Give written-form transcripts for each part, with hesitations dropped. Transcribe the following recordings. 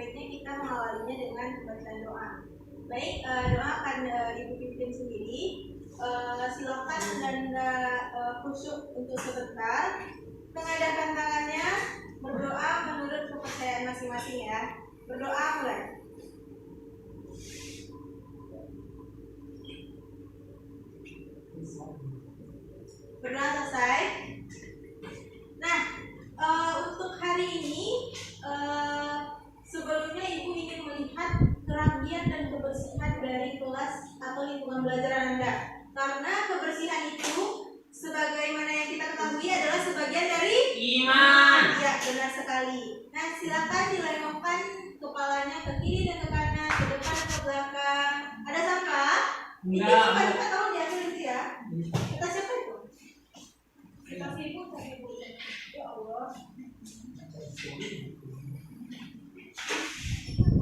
sebaiknya kita mengawalinya dengan bacaan doa. Baik, doa akan Ibu pimpin sendiri. Silakan Anda khusyuk untuk sebentar, mengadahkan tangannya, berdoa menurut kepercayaan masing-masing ya. Berdoa mulai. Berdoa selesai. Nah, untuk hari ini sebelumnya Ibu ingin melihat kerapian dan kebersihan dari kelas atau lingkungan belajar Anda. Karena kebersihan itu sebagaimana yang kita ketahui adalah sebagian dari iman. Ya, benar sekali. Nah, silakan dilengokkan kepalanya ke kiri dan ke kanan, ke depan dan ke belakang. Ada sampah? Ini sampah tolong diambil itu ya. Kita siapa itu? Kita Ibu. Ya Allah.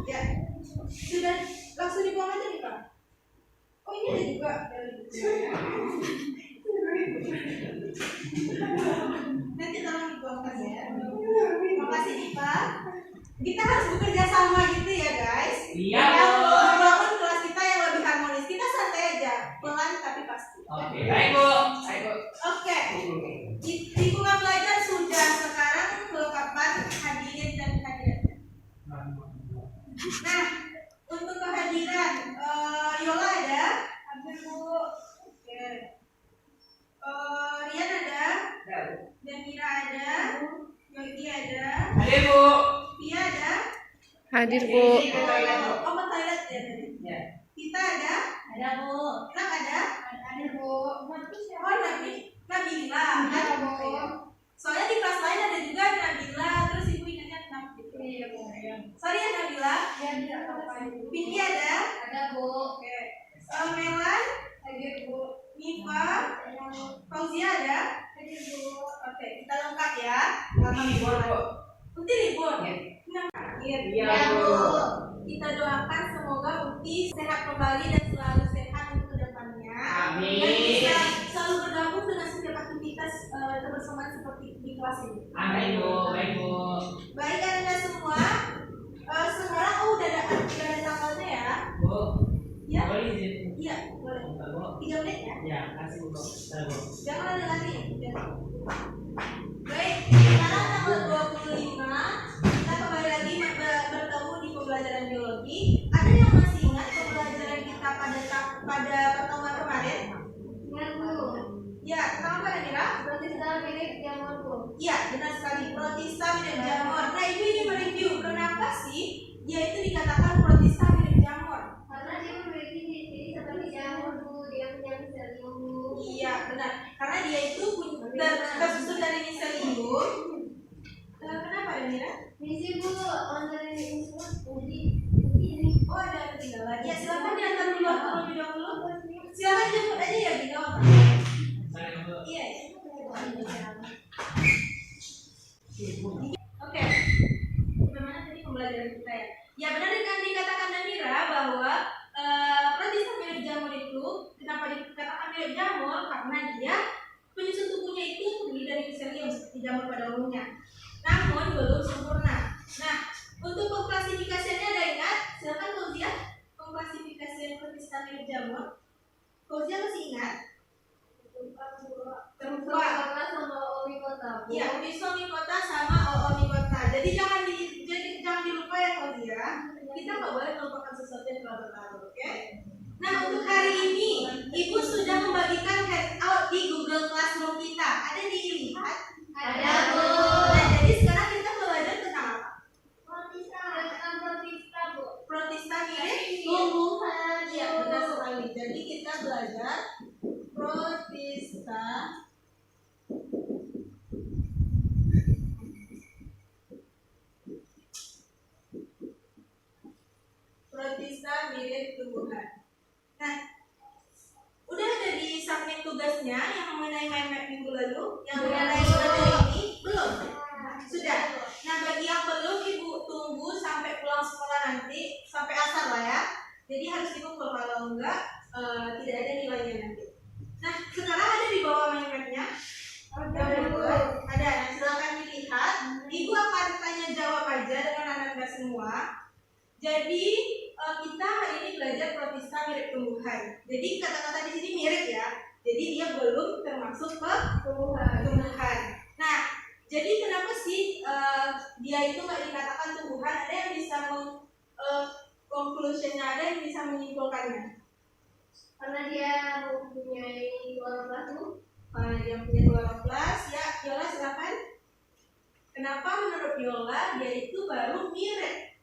Ya, sudah langsung dibuang aja nih Pak. Oh ini ada juga. Nanti tolong dibuangkan ya. Terima kasih nih Pak. Kita harus bekerja sama gitu ya guys. Iya. Membangun kelas kita yang lebih harmonis. Kita santai aja, pelan tapi pasti. Oke, baik Bu. Oke. Lingkungan belajar sudah, sekarang kelengkapan hadirin dan hadirat. Nah, untuk kehadiran Yola ada? Ada Bu. Oke. Rian ada? Ada Bu. Demira ada? Yogi ada? Hadir Bu. Pia ada? Hadir Bu. Ke toilet ya tadi? Ya. Kita ada? Ada Bu. Nak ada? Ada Bu. Oh Nabila kan? Soalnya di kelas lain ada juga Nabila, terus Ibu ingatnya kenapa gitu? Iya Bu. Sorry ya Nabila. Ya tidak apa-apa. Pinky ada? Ada Bu. Oke. Melan? Hadir Bu. Nifa? Fauzia ada? Hadir Bu. Oke, kita lengkap ya. Karena libur Bu. Uti libur? Ya. Akhir. Iya Bu. Kita doakan semoga Uti sehat kembali dan selalu sehat untuk kedepannya. Amin. Dan bisa selalu bergabung dengan setiap aktivitas kebersamaan seperti di kelas ini. Amin Bu. Baik Bu. Baik Anda semua. Sekarang udah ada tanggalnya ya. Bu. Ya? Boleh izin? Iya, boleh. Bentar, Bu. 3 menit ya? Ya, kasih Bu. Bentar, Bu. Jangan ada lagi. Baik, sekarang tanggal 25 kita kembali lagi bertemu di pembelajaran biologi. Ada yang masih ingat pembelajaran kita pada pertemuan kemarin? Ingat Bu. Ya, tentang apa Mira? Protista milik jamur Bu. Iya, benar sekali. Protista milik jamur. Nah, Ibu ingin mereview kenapa sih dia itu dikatakan protista milik jamur? Karena dia memiliki ciri seperti jamur Bu. Dia punya miselium Bu. Iya, benar. Karena dia itu tersusun dari miselium. Kenapa Mira? Misi Bu. Online ini Oh, ada ketinggalan. Ya, silakan diantar keluar terlebih dahulu. Silakan jemput aja ya, Bina. Saya Bu. Iya. Oke. Bagaimana tadi pembelajaran kita ya? Ya benar kan dikatakan Namira bahwa protista milik jamur itu kenapa dikatakan milik jamur? Karena dia penyusun tubuhnya itu terdiri dari miselium seperti jamur pada umumnya. Namun belum sempurna. Nah, untuk pengklasifikasiannya ada ingat? Silakan Fauzia, pengklasifikasian protista milik jamur. Fauzia masih ingat? Terbuka. sama Omikota Bu. Iya, Omikota sama Omikota. Jadi jangan dilupa ya Fauzia. Kita nggak boleh melupakan sesuatu yang telah berlalu, oke? Nah, untuk hari ini Ibu sudah membagikan handout di Google Classroom kita. Ada dilihat? Ada Bu. Nah, jadi sekarang kita belajar tentang apa? Protista Bu. Protista milik Tumbuhan. Iya, benar sekali. Jadi kita belajar protista milik tumbuhan. Nah, udah ada di submit tugasnya yang mengenai mind map minggu lalu, yang mengenai materi ini belum? Sudah. Nah, bagi yang belum Ibu tunggu sampai pulang sekolah nanti, sampai asar lah ya. Jadi harus dikumpul, kalau enggak tidak ada nilainya nanti. Nah, sekarang ada di bawah mind mapnya. Ada. Nah, silakan dilihat. Ibu akan tanya jawab aja dengan anak-anak semua. Jadi kita hari ini belajar protista mirip tumbuhan. Jadi kata-kata di sini mirip ya. Jadi dia belum termasuk ke tumbuhan. Nah, jadi kenapa sih dia itu nggak dikatakan tumbuhan? Ada yang bisa conclusionnya, ada yang bisa menyimpulkannya? Karena dia mempunyai kloroplas. Karena dia punya kloroplas, ya. Yola silakan. Kenapa menurut Yola dia itu baru mirip?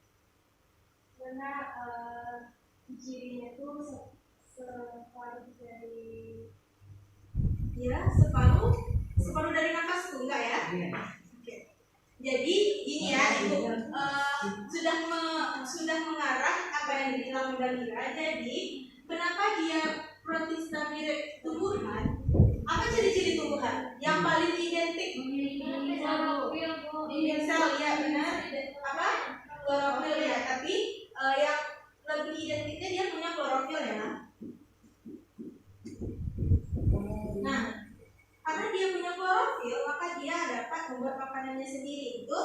Karena cirinya tuh separuh dari separuh dari nafasku, enggak ya? Oke. Jadi gini ya, Ibu sudah mengarah apa yang dibilang Mbak Mira. Jadi kenapa dia protista mirip tumbuhan? Apa ciri-ciri tumbuhan? Yang paling identik sel, ya benar. Apa? Klorofil ya. Tapi yang lebih identiknya dia punya klorofil ya. Nah, karena dia punya klorofil, maka dia dapat membuat makanannya sendiri. Itu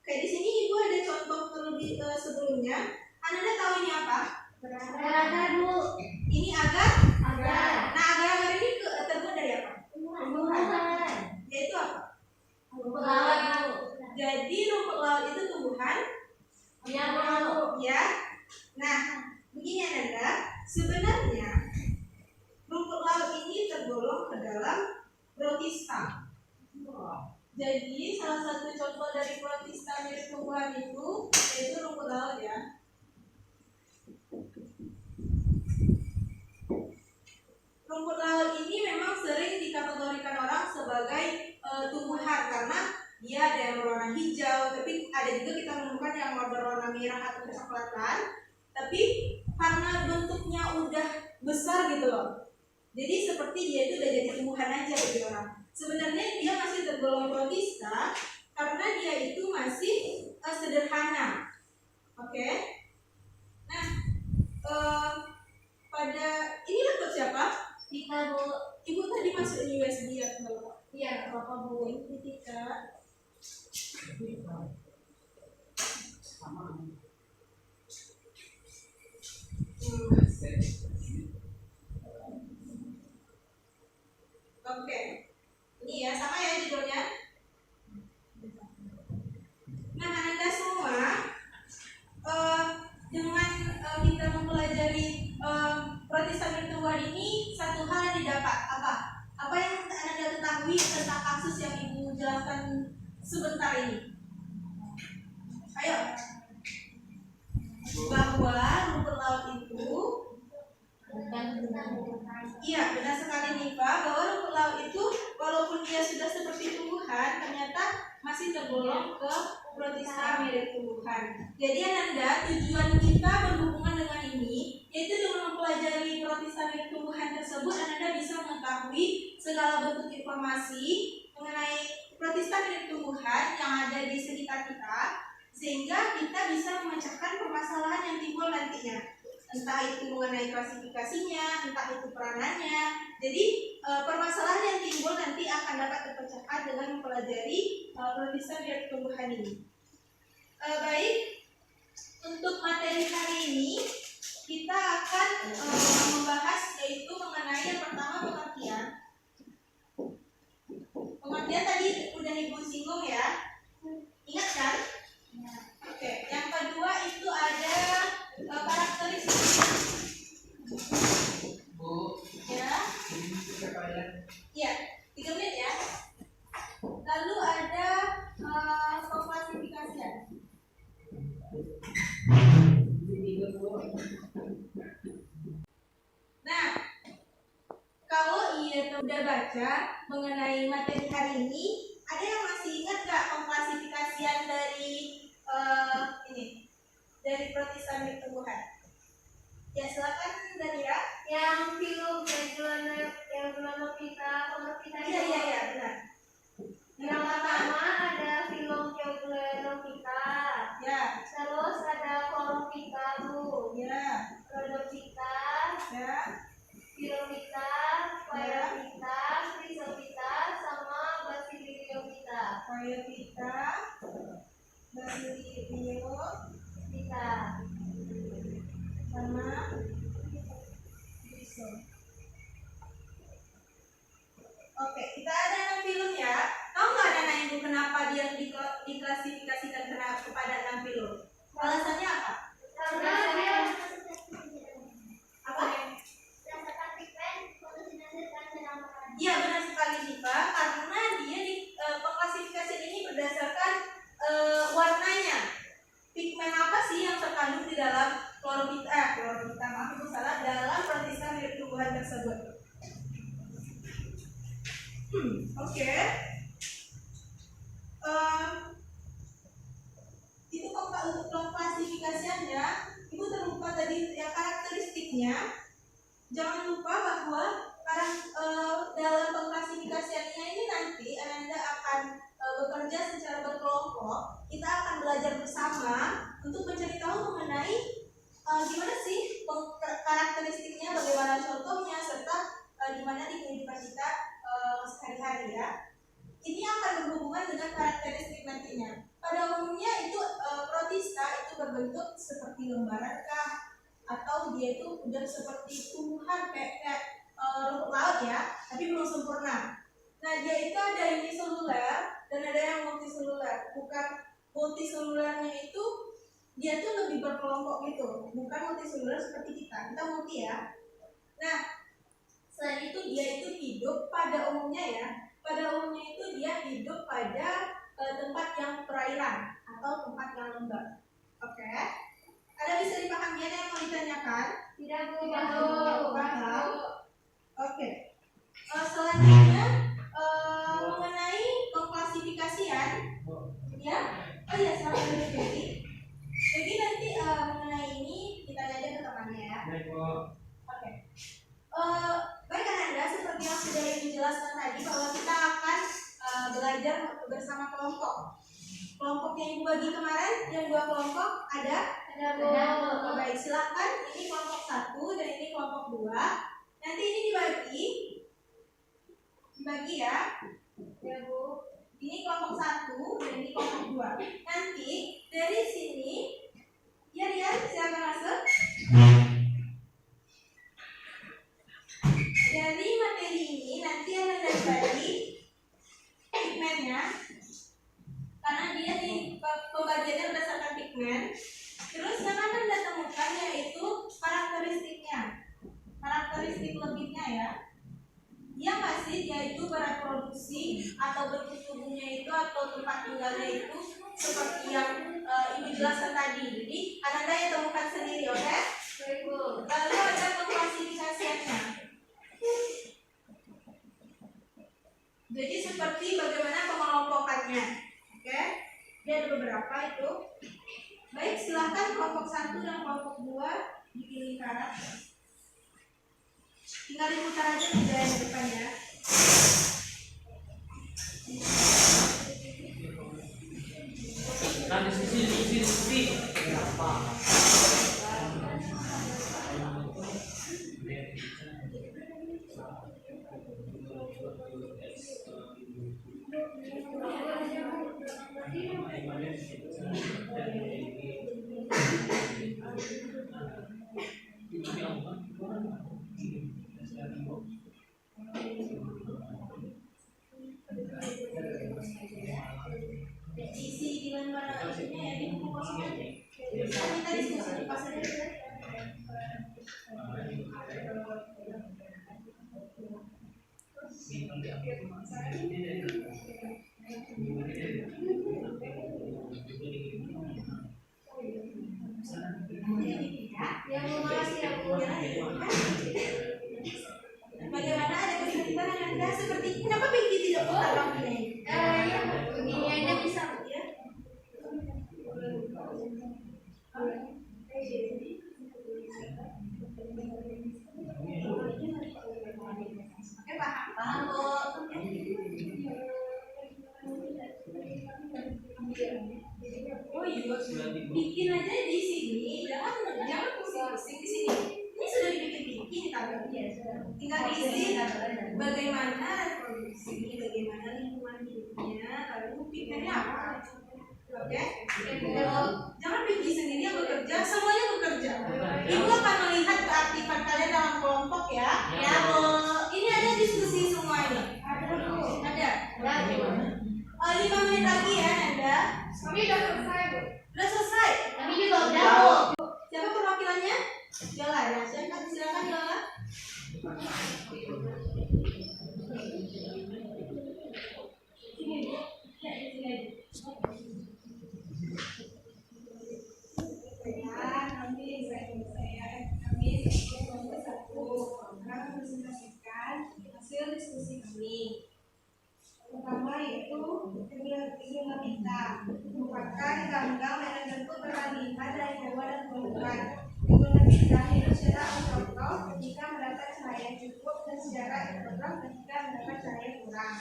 kayak di sini Ibu ada contoh terlebih sebelumnya. Anda tahu ini apa? agar Bu. Ini agar. Agar. Nah, agar-agar ini terbuat dari apa? Tumbuhan. Yaitu apa? Rumput laut Bu. Jadi rumput laut itu tumbuhan. Iya Bu. Ya. Nah, begini Anda, sebenarnya rumput laut ini tergolong ke dalam protista. Jadi salah satu contoh dari protista mirip tumbuhan itu yaitu rumput laut ya. Rumput laut ini memang sering dikategorikan orang sebagai tumbuhan karena dia ada yang berwarna hijau, tapi ada juga kita menemukan yang berwarna merah atau kecoklatan. Tapi karena bentuknya udah besar gitu loh, jadi seperti dia itu udah jadi tumbuhan aja gitu orang. Sebenarnya dia masih tergolong protista karena dia itu masih sederhana. Oke. Nah, pada ini laptop siapa? Tika Bu. Ibu tadi masukin USB ya Bapak? Iya, Bapak Bu. Ini Tika. Oke. Ini ya, sama ya judulnya. Nah, Anda semua dengan kita mempelajari protista mirip tumbuhan ini, satu hal yang didapat apa? Apa yang Anda ketahui tentang kasus yang Ibu jelaskan sebentar ini? Ayo. Bahwa rumput laut itu iya, benar sekali Niva, bahwa rumput laut itu walaupun dia sudah seperti tumbuhan, ternyata masih tergolong ke protista mirip tumbuhan. Jadi Ananda, tujuan kita berhubungan dengan ini yaitu dengan mempelajari protista mirip tumbuhan tersebut, Ananda bisa mengetahui segala bentuk informasi mengenai protista mirip tumbuhan yang ada di sekitar kita, sehingga kita bisa memecahkan permasalahan yang timbul nantinya. Entah itu mengenai klasifikasinya, entah itu peranannya. Jadi permasalahan yang timbul nanti akan dapat terpecahkan dengan mempelajari protista mirip tumbuhan ini. Baik, untuk materi hari ini kita akan membahas yaitu mengenai yang pertama pengertian. Pengertian tadi udah Ibu singgung ya. Ingat kan? Oke, yang kedua itu ada karakteristik. Bu, Ya, ini siapa ya? iya, 3 menit ya. Lalu ada pengklasifikasian. Nah, kalau udah baca mengenai materi hari ini, ada yang masih ingat nggak pengklasifikasian dari dari protista mirip tumbuhan? Ya silakan Danira. Yang film yang kita pengertian Iya benar. Yang pertama ada film Geoglenovita. Ya. Terus ada Chlorophyta Bu. Ya. Rhodophyta. Ya. Pyrrhophyta, Pyrrhophyta, Chrysophyta, sama Basidiophyta. Pyrrhophyta, karakteristiknya, jangan lupa bahwa dalam pengklasifikasiannya ini nanti Anda akan bekerja secara berkelompok. Kita akan belajar bersama untuk mencari tahu mengenai gimana sih karakteristiknya, bagaimana contohnya, serta gimana di kehidupan kita sehari-hari ya. Ini akan berhubungan dengan karakteristik nantinya. Pada umumnya itu protista itu berbentuk seperti lembaran kah, atau dia itu udah seperti tumbuhan kayak rumput laut ya, tapi belum sempurna. Nah, dia itu ada uniseluler dan ada yang multiseluler. Bukan multiselulernya itu dia tuh lebih berkelompok gitu, bukan multiseluler seperti kita multi ya. Nah, selain itu dia itu hidup pada umumnya ya. Pada umumnya itu dia hidup pada tempat yang perairan atau tempat yang lembab. Oke. Ada bisa dipahami ada yang mau ditanyakan? Tidak, Bu. Paham? Oke. Selanjutnya mengenai pengklasifikasian, ya. Oh iya, selamat Jadi nanti mengenai ini kita aja ke temannya ya. Baik, Bu. Oke. Baik Anda, seperti yang sudah dijelaskan tadi bahwa kita akan belajar bersama kelompok. Kelompoknya Ibu bagi kemarin, yang 2 kelompok ada? Ada, Bu. Baik, silakan. Ini kelompok 1 dan ini kelompok 2. Nanti ini dibagi ya. Ya, Bu. Ini kelompok 1 dan ini kelompok 2. Nanti dari sini, ya Rian, silakan masuk. Dari materi ini nanti Anda dapati pigmennya, karena dia di pembagiannya berdasarkan pigmen. Terus yang Anda temukan yaitu karakteristiknya, karakteristik lebihnya ya. Yang pasti dia itu bereproduksi atau bentuk tubuhnya itu atau tempat tinggalnya itu seperti yang Ibu jelaskan tadi. Jadi Anda yang temukan sendiri, oke? Baik, Bu. Lalu ada pengklasifikasiannya. Jadi seperti bagaimana pengelompokannya, oke? Dia ada beberapa itu. Baik, silahkan kelompok 1 dan kelompok 2 dipilih karat. Tinggal diputar aja meja yang depan ya. Nah, diskusi. Berapa? Isi di lembar ini ya, di buku kosong aja. Kita diskusi di pas aja. Ya, Bu. Makasih ya, Bu. Bagaimana ada kesulitan Anda seperti kenapa Pinky tidak putar lampunya? Ya, Bu. Begini aja bisa, Bu, ya. Oke, paham Bu. Oh iya, bikin aja di sini, jangan pusing-pusing di sini. Ini sudah dibikin bikin tabelnya. Tinggal diisi bagaimana reproduksi, bagaimana lingkungan hidupnya, lalu pigmennya apa. Oke? Jangan bikin sendiri yang bekerja, semuanya bekerja. Ibu akan melihat keaktifan kalian dalam kelompok ya. Ya Bu. Ini ada diskusi semua ini. Ada. 5 menit lagi ya Anda. Kami udah selesai, Bu. Udah selesai. Kami juga udah, Bu. Siapa perwakilannya? Yola ya. Silakan Yola. Hasil diskusi kami. Pertama yaitu Hidrometika merupakan ganggang yang bentuk peralihan dari hewan dan tumbuhan. Digunakan bisa hidup secara kontrol ketika mendapat cahaya yang cukup dan secara kontrol ketika mendapat cahaya yang kurang.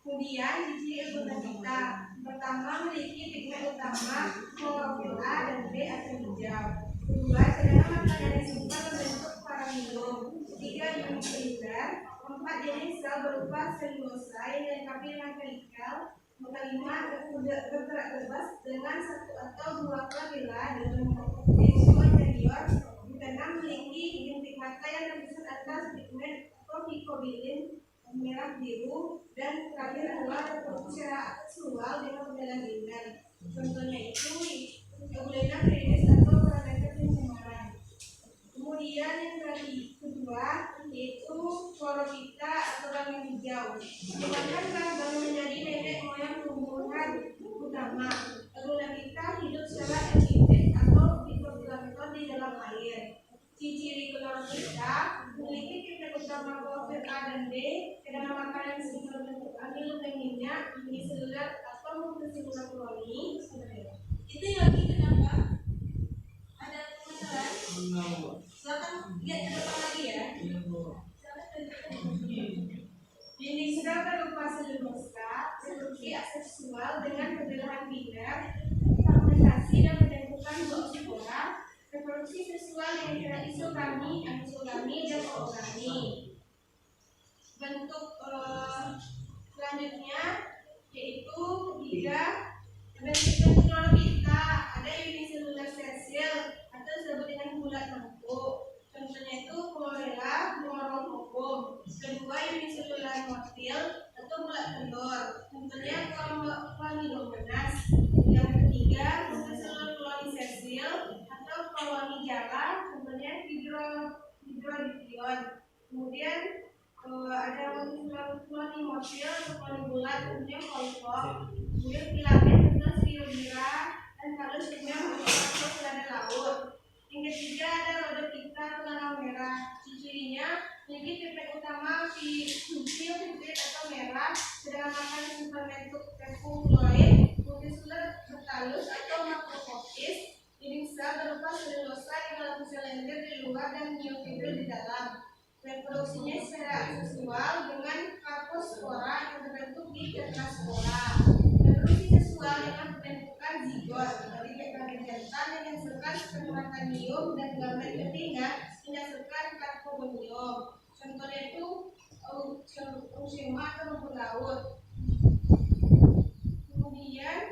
Kemudian ciri ilmu kita pertama memiliki pigmen utama klorofil A dan B atau hijau. Kedua, cadangan makanan yang simpan membentuk paramium. Ketiga, uniseluler. Keempat, jenis sel berupa selulosa yang dilengkapi dengan helical. Kelima, bergerak bebas dengan satu atau dua klabela dengan tisu anterior. Keenam, memiliki bintik mata yang terpisah atas pigmen profikobelin merah biru, dan terakhir adalah reproduksi secara seksual dengan perbedaan gender. Contohnya itu Eugleena viridis atau parameter pencemaran. Kemudian yang kedua yaitu Chlorophyta atau rangka hijau. Merupakan rangka menjadi nenek moyang tumbuhan utama. Chlorophyta hidup secara epifit atau fitoplankton di dalam air. Ciri Chlorophyta memiliki pigmen utama klorofil A dan B, cadangan makanan simpan bentuk amilum dan minyak, uniseluler atau multiseluler koloni. Itu yang lagi kenapa? Ada permasalahan? Silakan lihat ke depan lagi ya. Dinding sel berupa selulosa, reproduksi aseksual dengan perbedaan biner, fermentasi dan pembentukan zoospora. Reproduksi seksual dengan cara isogami, anisogami, dan orogami. Bentuk selanjutnya yaitu ketiga bentuk Chlorophyta, ada uniseluler sesil atau disebut dengan bulat mangkuk. Contohnya itu chlorella monophobum. Kedua, uniseluler motil atau bulat telur. Contohnya Chlamydomonas. Yang ketiga, uniseluler koloni sesil atau koloni jala. Contohnya hydrodictyon. Kemudian ada koloni motil atau koloni bulat. Contohnya polypop. Kemudian filament atau Sciurina dan halus dengan atau selada laut. Yang ketiga ada Rhodophyta atau merah. Cirinya memiliki pigmen utama filtrit atau merah, sedangkan makanan simpan bentuk tepung-kloid, multiseluler bertalus atau makroskopis. Dinding sel berupa selulosa yang dalam silinder di luar dan miofibril di dalam. Reproduksinya secara seksual dengan karpospora yang terbentuk di tetraspora. Reproduksi seksual dengan pembentukan zigot dari kekerasan jantan yang menghasilkan spermatanium dan gamet betina menghasilkan carbonium. Contohnya itu Eushema atau rumput laut. Kemudian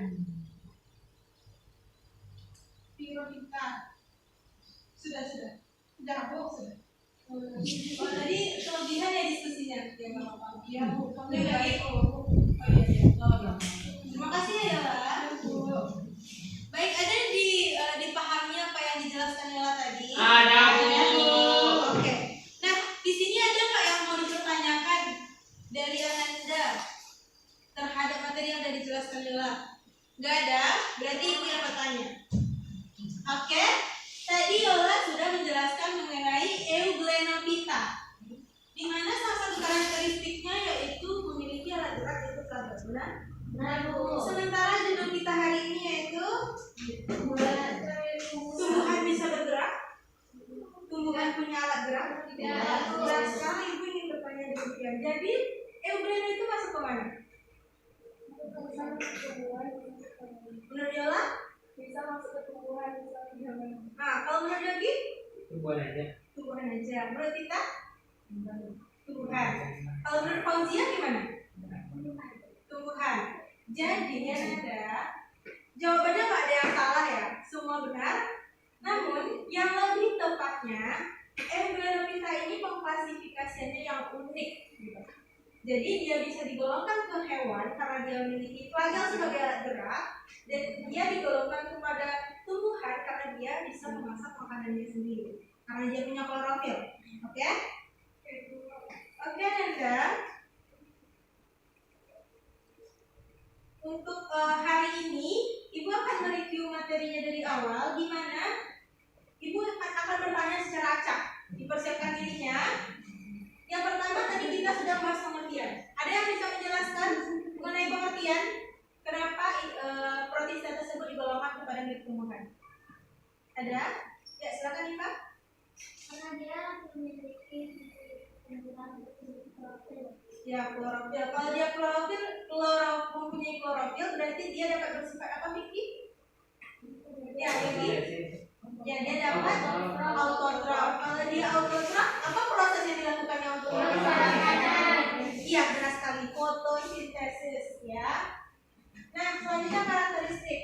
Pyrophyta. Sudah, Bu, sudah. Oh, tadi kelebihan ya diskusinya. Ya, nggak apa-apa. Ya, Bu. Baik. Terima kasih ya, Bu. Baik, ada dipahami apa yang dijelaskan Yala tadi? Ada, Bu. Oke. Nah, di sini ada nggak yang mau dipertanyakan dari Ananda terhadap materi yang sudah dijelaskan Yala? Nggak ada, berarti Ibu yang bertanya. Oke, tadi Yola sudah menjelaskan mengenai Euglenophyta, di mana salah satu karakteristiknya yaitu memiliki alat gerak yaitu kabel. Benar? Sementara Genophyta hari ini yaitu tumbuhan bisa bergerak, tumbuhan punya alat gerak. Dan sekarang Ibu ingin bertanya demikian. Jadi Euglena itu masuk ke mana? Menurut Yola? Bisa masuk ke tumbuhan, bisa ke. Nah, kalau menurut Yogi? Tumbuhan aja. Tumbuhan aja. Menurut kita? Tumbuhan. Kalau menurut Fauzia gimana? Tumbuhan. Jadi ada jawabannya nggak ada yang salah ya, semua benar. Namun yang lebih tepatnya Euglenophyta ini pengklasifikasiannya yang unik. Jadi dia bisa digolongkan ke hewan karena dia memiliki flagel sebagai alat gerak, dan dia digolongkan kepada tumbuhan karena dia bisa memasak makanannya sendiri, karena dia punya klorofil. Oke? Oke, Nanda. Untuk hari ini Ibu akan mereview materinya dari awal, di mana Ibu akan bertanya secara acak. Dipersiapkan dirinya. Yang pertama tadi kita sudah bahas pengertian. Ada yang bisa menjelaskan mengenai pengertian kenapa protista tersebut digolongkan kepada milik tumbuhan? Ada? Ya, silakan Ibu. dia memiliki kandungan klorofil. Ya, klorofil. Kalau dia mempunyai klorofil berarti dia dapat bersifat apa, Vicky? Ya, Vicky. Ya, dia dapat autotrof. Kalau dia autotrof, apa proses yang dilakukannya untuk Iya, benar sekali, fotosintesis ya. Nah, selanjutnya karakteristik.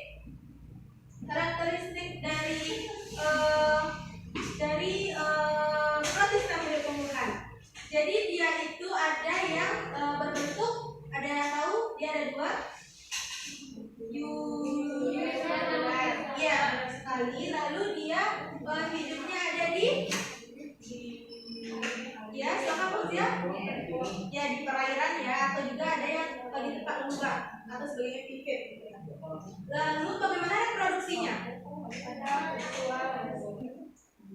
Karakteristik dari protista hidup tumbuhan. Jadi dia itu ada yang berbentuk, ada yang tahu dia ada dua. Ya, benar sekali. Lalu dia hidupnya ada di ya, silakan Bos ya. Ya, di perairan ya, atau juga ada yang di tempat lembab atau sebagai pipit. Lalu bagaimana reproduksinya?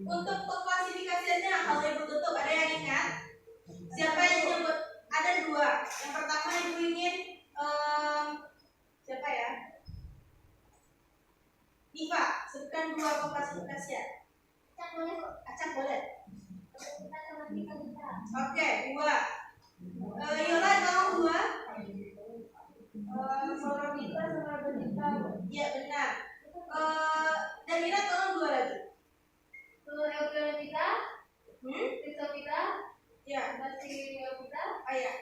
Untuk pengklasifikasiannya, kalau Ibu tutup ada yang ingat? Siapa yang nyebut? Ada dua. Yang pertama Ibu ingin siapa ya? Diva, sebutkan dua pengklasifikasian. Acak boleh. Oke, dua. Yola tolong dua. Soropita sama Benita. Iya benar. Dan Mira tolong dua lagi. Eukaryotika, Rhizopita, Ya. Basidiopita. Ya.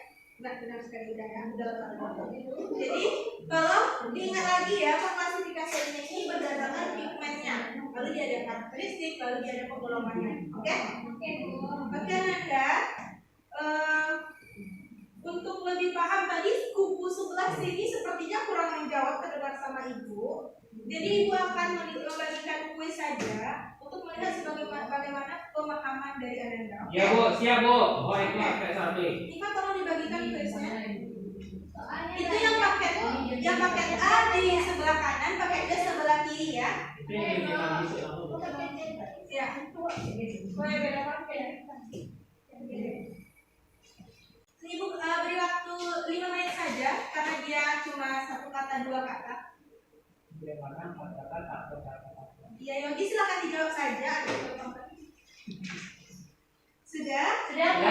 Benar sekali udah ya. Jadi kalau diingat lagi ya, pengklasifikasiannya ini berdasarkan pigmentnya. Lalu dia ada karakteristik, lalu dia ada penggolongannya. Oke? Oke, Nanda. Untuk lebih paham tadi kubu 11 ini sepertinya kurang menjawab terdengar sama Ibu. Jadi Ibu akan membagikan kuis saja untuk melihat bagaimana pemahaman dari Ananda. Ya Bu, siap Bu. Oh itu pakai satu. Iva tolong dibagikan kuisnya. Itu yang paket A di sebelah kanan, paket B sebelah kiri ya. Itu yang dibagi satu. Ya. Boleh beda paket. Ibu beri waktu 5 menit saja karena dia cuma satu kata dua kata. Bagaimana kata-kata? Iya, Yogi silakan dijawab saja. Sudah? Ya Bu.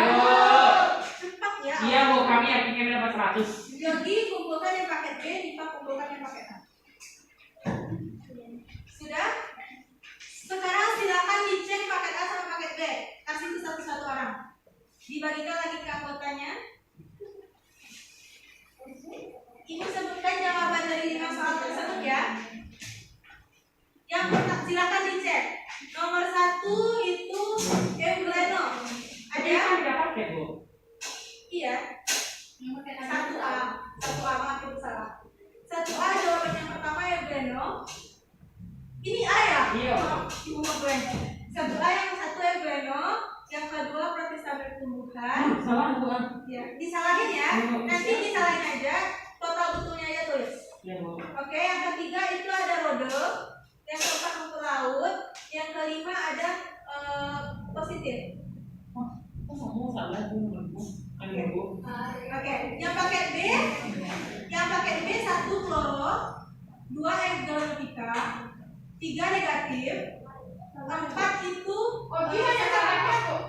Cepat ya. Iya Bu, kami yakin dapat 100. Yogi kumpulkan yang paket B, Diva kumpulkan yang paket A. Sudah? Sekarang silakan dicek paket A sama paket B. Kasih itu satu-satu orang. Dibagikan lagi ke anggotanya. Ibu sebutkan jawaban dari 5 soal tersebut ya. Yang pertama silakan dicek. Nomor 1 itu Eugleno. Ada? Ada paket Bu. Iya. 1A. 1A maaf Ibu salah. 1A jawaban yang pertama Eugleno. Ini A ya? Iya. Ibu ngeblank. 1A yang satu Eugleno. Yang kedua protista bertumbuhan. Salah Bu. Ya, disalahin ya. Nanti disalahin aja. Total betulnya aja tulis. Iya Bu. Oke, yang ketiga itu ada rode. Yang keempat rumput laut. Yang kelima ada positif. Kok ngomong salah Bu? Kan Bu. Oke, yang paket B. Yang paket B 1 kloro, 2 egzolotika, 3 negatif, 4 itu hanya salahnya kok.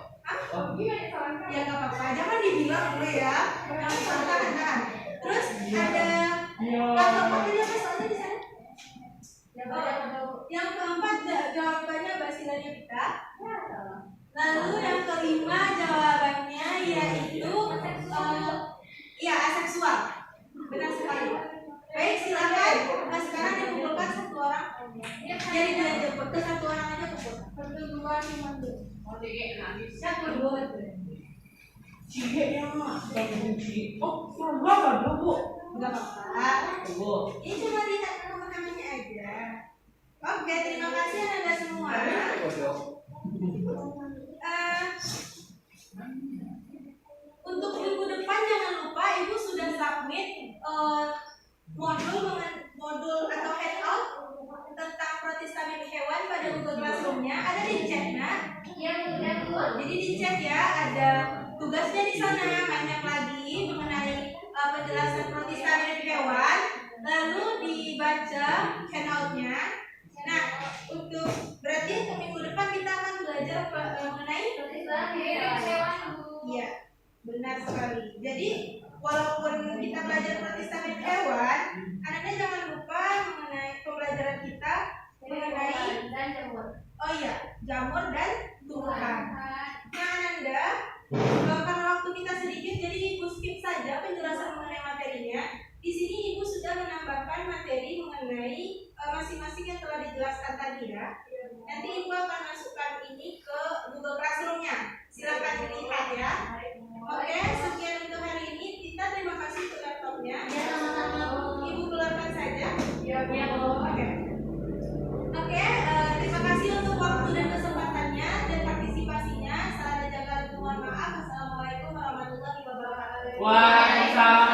Ya nggak apa-apa, jangan dibilang dulu ya. Yang tahan. Terus ada yang keempat ini apa soalnya di sana? Yang keempat jawabannya Basidiopita kita. Lalu yang kelima jawabannya yaitu aseksual. Benar sekali. Baik, silakan. Nah, sekarang dikumpulkan satu orang. Jadi dia jemput ke satu orang aja kumpul. Berdua cuma dua. Satu dua. Cie yang oh, salah ada Bu. Enggak apa-apa. Bu. Ini cuma lihat pemahamannya aja. Oke, terima kasih Anda semua. Untuk minggu depan jangan lupa Ibu sudah submit modul atau handout tentang protista mimik hewan pada Google Classroom-nya. Ada di chat-nya. Jadi di chat ya, ada tugasnya di sana banyak lagi mengenai penjelasan protista mimik hewan. Lalu dibaca handout-nya. Nah, berarti untuk minggu depan kita akan belajar mengenai sekali. Jadi walaupun kita belajar Pratistha hewan, anaknya jangan lupa mengenai pembelajaran kita mengenai dan jamur. oh iya, jamur dan tumbuhan. Nah, Ananda, karena waktu kita sedikit, jadi Ibu skip saja penjelasan mengenai materinya. Di sini Ibu sudah menambahkan materi mengenai masing-masing yang telah dijelaskan tadi ya. Nanti Ibu akan masukkan ini ke Google Classroom-nya. Silakan dilihat ya. Oke, sekian untuk hari ini. Kita terima kasih untuk laptopnya. Ya, sama-sama, Bu. Ibu keluarkan saja. Ya, Bu. Oke. Oke, terima kasih untuk waktu dan kesempatannya dan partisipasinya. Salah ada jaga, mohon maaf. Assalamualaikum warahmatullahi wabarakatuh. Waalaikumsalam.